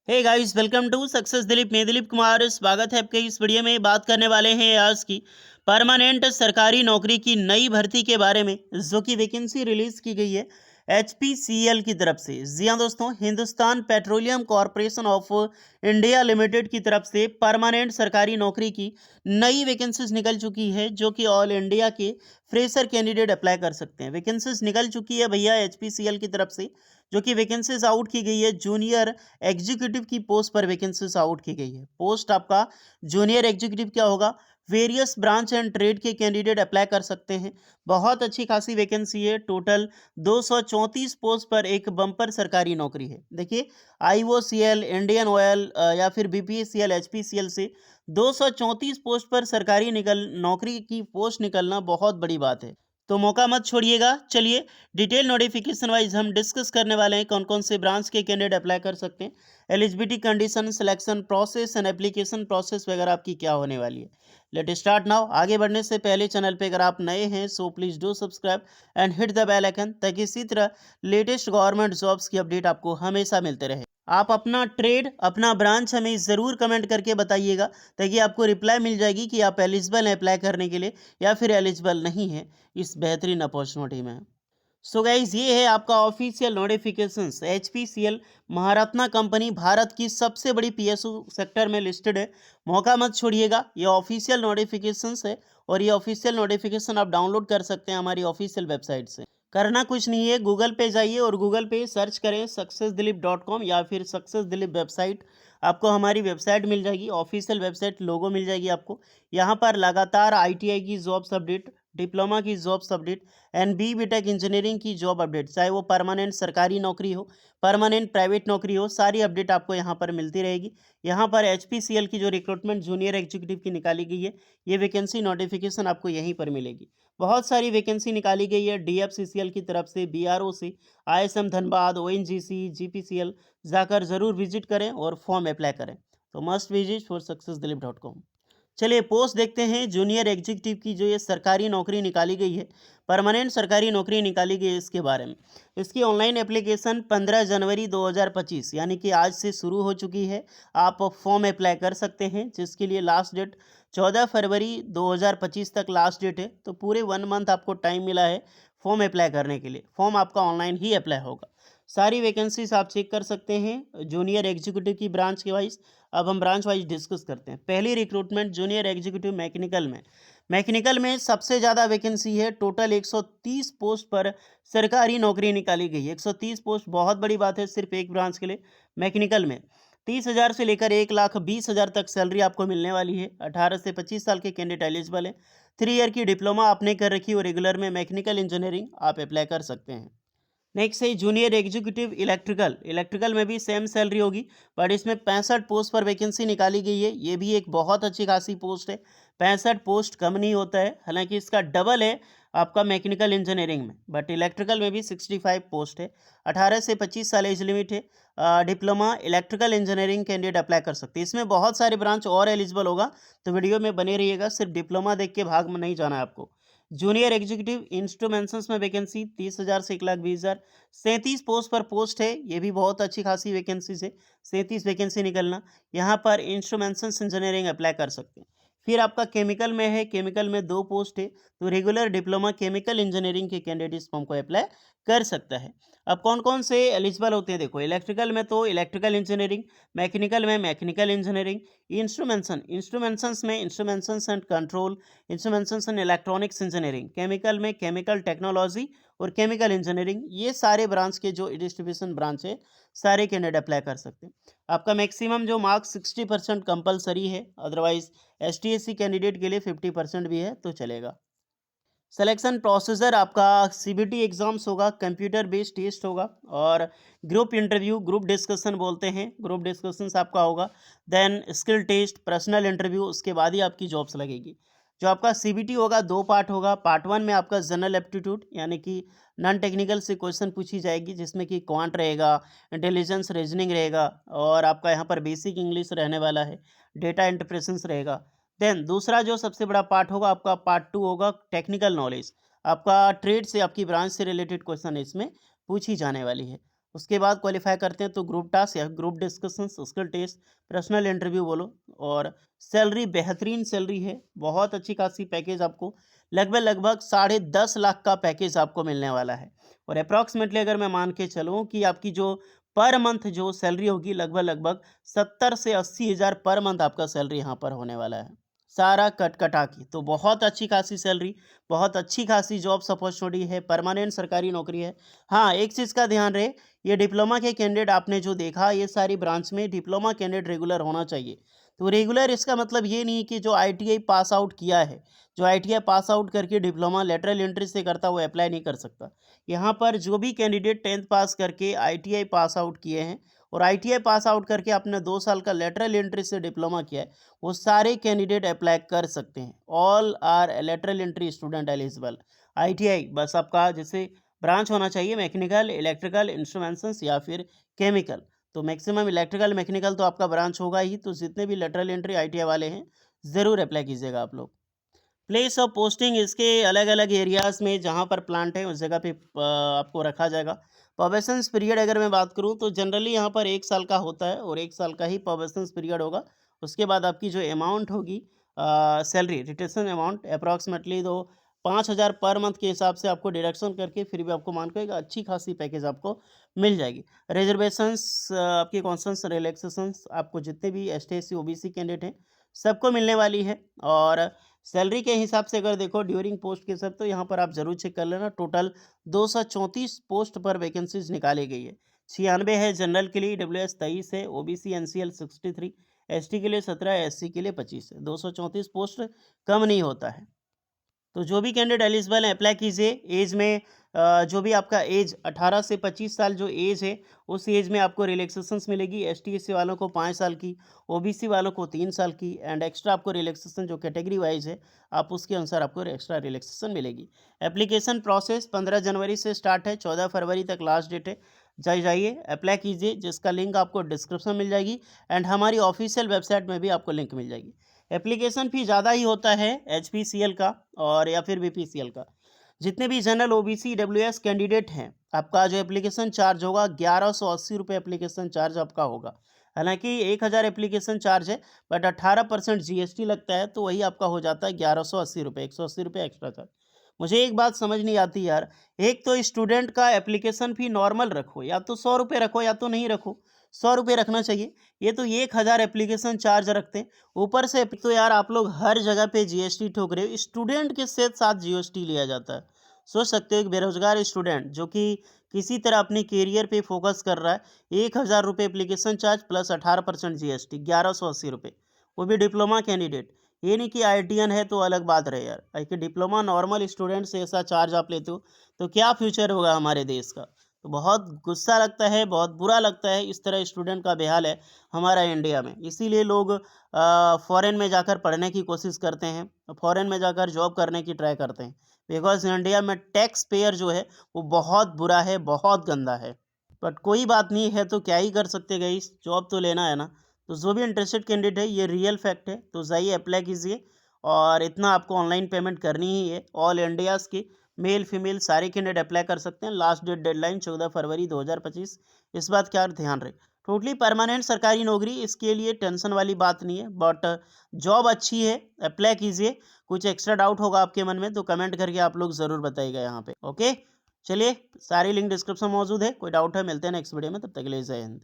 Hey guys, welcome to success Dilip. मैं दिलीप कुमार, स्वागत है आपके इस वीडियो में। बात करने वाले हैं आज की परमानेंट सरकारी नौकरी की नई भर्ती के बारे में, जो कि वैकेंसी रिलीज की गई है एचपीसीएल की तरफ से। जी हाँ दोस्तों, Hindustan petroleum corporation of India limited की तरफ से परमानेंट सरकारी नौकरी की नई वैकेंसीज निकल चुकी है, जो कि ऑल इंडिया के फ्रेशर कैंडिडेट अप्लाई कर सकते हैं। वैकेंसीज निकल चुकी है भैया एचपीसीएल की तरफ से, जो कि वैकेंसीज आउट की गई है जूनियर एग्जीक्यूटिव की पोस्ट पर वैकेंसीज आउट की गई है। पोस्ट आपका जूनियर एग्जीक्यूटिव क्या होगा, वेरियस ब्रांच एंड ट्रेड के कैंडिडेट अप्लाई कर सकते हैं। बहुत अच्छी खासी वैकेंसी है। टोटल 234 पोस्ट पर एक बम्पर सरकारी नौकरी है। देखिए, आईओसीएल, इंडियन ऑयल या फिर बीपीसीएल, एचपीसीएल से 234 पोस्ट पर सरकारी नौकरी की पोस्ट निकलना बहुत बड़ी बात है, तो मौका मत छोड़िएगा। चलिए डिटेल नोटिफिकेशन वाइज हम डिस्कस करने वाले हैं कौन कौन से ब्रांच के कैंडिडेट अप्लाई कर सकते हैं, eligibility condition, selection process and application process वगैरह आपकी क्या होने वाली है। Let start now. आगे बढ़ने से पहले चैनल पे अगर आप नए हैं so please do subscribe and hit the bell icon, ताकि इसी तरह लेटेस्ट गवर्नमेंट जॉब्स की अपडेट आपको हमेशा मिलते रहे। आप अपना ट्रेड, अपना ब्रांच हमें ज़रूर कमेंट करके बताइएगा, ताकि आपको रिप्लाई मिल जाएगी कि आप एलिजिबल हैं अप्लाई करने के लिए या फिर एलिजिबल नहीं है इस बेहतरीन अपॉर्चुनिटी में। सो गाइज, ये है आपका official notifications. HPCL Maharatna company Bharat की सबसे बड़ी पीएसयू सेक्टर में लिस्टेड है। मौका मत छोड़िएगा। ये ऑफिशियल नोटिफिकेशंस है और ये ऑफिशियल नोटिफिकेशन आप डाउनलोड कर सकते हैं हमारी ऑफिशियल वेबसाइट से। करना कुछ नहीं है, गूगल पे जाइए और गूगल पे सर्च करें successdilip.com या फिर सक्सेस दिलीप वेबसाइट। आपको हमारी वेबसाइट मिल जाएगी, ऑफिशियल वेबसाइट लोगो मिल जाएगी आपको। यहाँ पर लगातार आईटीआई की जॉब्स अपडेट, डिप्लोमा की jobs update and BTech engineering की जॉब अपडेट, चाहे वो परमानेंट सरकारी नौकरी हो, परमानेंट प्राइवेट नौकरी हो, सारी अपडेट आपको यहाँ पर मिलती रहेगी। यहाँ पर एचपीसीएल की जो रिक्रूटमेंट जूनियर एग्जीक्यूटिव की निकाली गई है, ये वैकेंसी नोटिफिकेशन आपको यहीं पर मिलेगी। बहुत सारी वैकेंसी निकाली गई है डीएफसीसीएल की तरफ से, बीआरओ से, आईएसएम धनबाद, ओएनजीसी, जीपीसीएल। जाकर ज़रूर विजिट करें और फॉर्म अप्लाई करें। तो मस्ट विजिट फॉर सक्सेसदिलीप.com। चलिए पोस्ट देखते हैं जूनियर एग्जीक्यूटिव की, जो ये सरकारी नौकरी निकाली गई है, परमानेंट सरकारी नौकरी निकाली गई है, इसके बारे में। इसकी ऑनलाइन एप्लीकेशन 15 जनवरी 2025 यानी कि आज से शुरू हो चुकी है। आप फॉर्म अप्लाई कर सकते हैं, जिसके लिए लास्ट डेट 14 फरवरी 2025 तक लास्ट डेट है। तो पूरे 1 मंथ आपको टाइम मिला है फॉर्म अप्लाई करने के लिए। फॉर्म आपका ऑनलाइन ही अप्लाई होगा। सारी वैकेंसीज आप चेक कर सकते हैं जूनियर एग्जीक्यूटिव की ब्रांच के वाइज। अब हम ब्रांच वाइज डिस्कस करते हैं। पहली रिक्रूटमेंट जूनियर एग्जीक्यूटिव मैकेनिकल में। मैकेनिकल में सबसे ज़्यादा वैकेंसी है। टोटल 130 पोस्ट पर सरकारी नौकरी निकाली गई है। 130 पोस्ट बहुत बड़ी बात है सिर्फ एक ब्रांच के लिए। मैकेनिकल में 30,000 से लेकर 1,20,000 तक सैलरी आपको मिलने वाली है। 18 से 25 साल के कैंडिडेट एलिजिबल है। 3 ईयर की डिप्लोमा आपने कर रखी हो रेगुलर में मैकेनिकल इंजीनियरिंग, आप अप्लाई कर सकते हैं। नेक्स्ट है जूनियर एग्जीक्यूटिव इलेक्ट्रिकल। इलेक्ट्रिकल में भी सेम सैलरी होगी, बट इसमें 65 पोस्ट पर वैकेंसी निकाली गई है। ये भी एक बहुत अच्छी खासी पोस्ट है। 65 पोस्ट कम नहीं होता है, हालांकि इसका डबल है आपका मैकेनिकल इंजीनियरिंग में, बट इलेक्ट्रिकल में भी 65 पोस्ट है। 18 से 25 साल एज लिमिट है। Diploma electrical engineering candidate apply कर सकते हैं। इसमें बहुत सारे ब्रांच और एलिजिबल होगा, तो वीडियो में बने रहिएगा। सिर्फ डिप्लोमा देख के भाग में नहीं जाना है आपको। जूनियर एग्जीक्यूटिव इंस्ट्रूमेंट्स में वैकेंसी 30,000 से 1,20,000। 37 पोस्ट पर पोस्ट है। ये भी बहुत अच्छी खासी वैकेंसीज है। 37 वैकेंसी निकलना। यहाँ पर इंस्ट्रूमेंट्स इंजीनियरिंग अप्लाई कर सकते हैं। फिर आपका केमिकल में है। केमिकल में 2 पोस्ट है, तो रेगुलर डिप्लोमा केमिकल इंजीनियरिंग के कैंडिडेट इस फॉर्म को अप्लाई कर सकता है। अब कौन कौन से एलिजिबल होते हैं देखो। इलेक्ट्रिकल में तो इलेक्ट्रिकल इंजीनियरिंग, मैकेनिकल में मैकेनिकल इंजीनियरिंग, इंस्ट्रूमेंट्स में instruments and control, instruments and electronics engineering, chemical में केमिकल टेक्नोलॉजी और केमिकल इंजीनियरिंग। ये सारे ब्रांच के जो डिस्ट्रीब्यूशन ब्रांच है, सारे कैंडिडेट अप्लाई कर सकते हैं। आपका मैक्सिमम जो मार्क्स 60% कंपलसरी है, अदरवाइज एसटीएससी कैंडिडेट के लिए 50% भी है तो चलेगा। सिलेक्शन प्रोसीजर आपका सीबीटी एग्जाम्स होगा, कंप्यूटर बेस्ड टेस्ट होगा और ग्रुप इंटरव्यू, ग्रुप डिस्कशन बोलते हैं, ग्रुप डिस्कशंस आपका होगा। Then skill test, personal interview, उसके बाद ही आपकी जॉब्स लगेगी। जो आपका सीबीटी होगा 2 पार्ट होगा। पार्ट 1 में आपका जनरल एप्टीट्यूड यानी कि नॉन टेक्निकल से क्वेश्चन पूछी जाएगी, जिसमें कि क्वांट रहेगा, इंटेलिजेंस रीजनिंग रहेगा और आपका यहाँ पर बेसिक इंग्लिश रहने वाला है, डेटा इंटरप्रेशंस रहेगा। देन दूसरा जो सबसे बड़ा पार्ट होगा आपका पार्ट 2 होगा टेक्निकल नॉलेज। आपका ट्रेड से, आपकी ब्रांच से रिलेटेड क्वेश्चन इसमें पूछी जाने वाली है। उसके बाद क्वालिफाई करते हैं तो ग्रुप टास्क या group discussion, skill test, personal interview बोलो। और सैलरी बेहतरीन सैलरी है, बहुत अच्छी खासी पैकेज आपको लगभग 10.5 लाख का पैकेज आपको मिलने वाला है। और अप्रॉक्सीमेटली अगर मैं मान के चलूँ कि आपकी जो पर मंथ जो सैलरी होगी लगभग 70 से 80 हज़ार पर मंथ आपका सैलरी यहाँ पर होने वाला है, सारा कट कटा के। तो बहुत अच्छी खासी सैलरी, बहुत अच्छी खासी जॉब्स अपॉर्चुनिटी है, परमानेंट सरकारी नौकरी है। हाँ, एक चीज़ का ध्यान रहे, ये डिप्लोमा के कैंडिडेट आपने जो देखा, ये सारी ब्रांच में डिप्लोमा कैंडिडेट रेगुलर होना चाहिए। तो रेगुलर इसका मतलब ये नहीं कि जो आईटीआई पास आउट किया है, जो आईटीआई पास आउट करके डिप्लोमा लेटरल एंट्री से करता वो अप्लाई नहीं कर सकता। यहाँ पर जो भी कैंडिडेट 10th पास करके आईटीआई पास आउट किए हैं और आईटीआई पास आउट करके आपने 2 साल का लेटरल एंट्री से डिप्लोमा किया है, वो सारे कैंडिडेट अप्लाई कर सकते हैं। All are lateral entry student eligible. ITI बस आपका जैसे ब्रांच होना चाहिए मैकेनिकल, इलेक्ट्रिकल, इंस्ट्रूमेंटेशन या फिर केमिकल। तो मैक्सिमम इलेक्ट्रिकल, मैकेनिकल तो आपका ब्रांच होगा ही। तो जितने भी लेटरल एंट्री आईटीआई वाले हैं, ज़रूर अप्लाई कीजिएगा आप लोग। प्लेस ऑफ पोस्टिंग इसके अलग अलग एरियाज़ में जहाँ पर प्लांट है उस जगह पे आपको रखा जाएगा। प्रोबेशंस पीरियड अगर मैं बात करूँ तो जनरली यहाँ पर 1 साल का होता है और 1 साल का ही प्रोबेशंस पीरियड होगा। उसके बाद आपकी जो अमाउंट होगी सैलरी रिटेंशन अमाउंट अप्रॉक्सीमेटली तो 5,000 पर मंथ के हिसाब से आपको डिडक्शन करके फिर भी आपको मान के एक अच्छी खासी पैकेज आपको मिल जाएगी। रिजर्वेशंस आपके कॉन्सेशन रिलैक्सेशंस आपको जितने भी एसटी, एससी, ओबीसी कैंडिडेट हैं सबको मिलने वाली है। और सैलरी के हिसाब से अगर देखो ड्यूरिंग पोस्ट के सब तो यहाँ पर आप जरूर चेक कर लेना। टोटल 234 पोस्ट पर वैकेंसीज निकाली गई है। 96 है जनरल के लिए, ईडब्ल्यूएस 23 है, ओबीसी एनसीएल 63, एसटी के लिए 17, एससी के लिए 25 है। 234 पोस्ट कम नहीं होता है। तो जो भी कैंडिडेट एलिजिबल है अप्लाई कीजिए। एज में जो भी आपका एज 18 से 25 साल जो एज है उस एज में आपको रिलैक्सेशंस मिलेगी। एसटी एससी वालों को 5 साल की, ओबीसी वालों को 3 साल की एंड एक्स्ट्रा आपको रिलैक्सेशन जो कैटेगरी वाइज है आप उसके अनुसार आपको एक्स्ट्रा रिलैक्सेशन मिलेगी। एप्लीकेशन प्रोसेस 15 जनवरी से स्टार्ट है, 14 फरवरी तक लास्ट डेट है। जाइए अप्लाई कीजिए, जिसका लिंक आपको डिस्क्रिप्शन मिल जाएगी एंड हमारी ऑफिशियल वेबसाइट में भी आपको लिंक मिल जाएगी। एप्लीकेशन फ़ी ज़्यादा ही होता है एचपीसीएल का और या फिर बीपीसीएल का। जितने भी जनरल ओबीसी डब्ल्यूएस कैंडिडेट हैं आपका जो एप्लीकेशन चार्ज होगा 1180 रुपये एप्लीकेशन चार्ज आपका होगा। हालांकि 1000 एप्लीकेशन चार्ज है बट 18% जीएसटी लगता है तो वही आपका हो जाता है 1180 रुपये, 180 रुपये एक्स्ट्रा चार्ज। मुझे एक बात समझ नहीं आती यार, एक तो स्टूडेंट का एप्लीकेशन फ़ी नॉर्मल रखो, या तो 100 रुपये रखो या तो नहीं रखो। 100 रुपये रखना चाहिए, ये तो 1000 एप्लीकेशन चार्ज रखते हैं। ऊपर से तो यार आप लोग हर जगह पे जीएसटी ठोक रहे हो, स्टूडेंट के साथ जीएसटी लिया जाता है। सोच सकते हो एक बेरोजगार स्टूडेंट जो कि किसी तरह अपने कैरियर पे फोकस कर रहा है, 1000 रुपये एप्लीकेशन चार्ज प्लस 18% जीएसटी, 1180 रुपये, वो भी डिप्लोमा कैंडिडेट। ये नहीं कि आईटीएन है तो अलग बात रहे यार, कि डिप्लोमा नॉर्मल स्टूडेंट से ऐसा चार्ज आप लेते हो तो क्या फ्यूचर होगा हमारे देश का। तो बहुत गुस्सा लगता है, बहुत बुरा लगता है इस तरह स्टूडेंट का बेहाल है हमारा इंडिया में। इसीलिए लोग फॉरेन में जाकर पढ़ने की कोशिश करते हैं, फॉरेन में जाकर जॉब करने की ट्राई करते हैं, बिकॉज इंडिया में टैक्स पेयर जो है वो बहुत बुरा है, बहुत गंदा है। बट कोई बात नहीं है तो क्या ही कर सकते गाइस, जॉब तो लेना है ना। तो जो भी इंटरेस्टेड कैंडिडेट है, ये रियल फैक्ट है, तो जाइए अप्लाई कीजिए। और इतना आपको ऑनलाइन पेमेंट करनी ही है। ऑल इंडियाज़ के मेल फीमेल सारे कैंडिडेट अप्लाई कर सकते हैं। लास्ट डेट डेडलाइन 14 फरवरी 2025। इस बात का ध्यान रहे। टोटली परमानेंट सरकारी नौकरी, इसके लिए टेंशन वाली बात नहीं है, बट जॉब अच्छी है, अप्लाई कीजिए। कुछ एक्स्ट्रा डाउट होगा आपके मन में तो कमेंट करके आप लोग ज़रूर बताइएगा यहाँ पे। ओके, चलिए सारी लिंक डिस्क्रिप्शन मौजूद है, कोई डाउट है मिलते हैं नेक्स्ट वीडियो में, तब तक के लिए जय हिंद।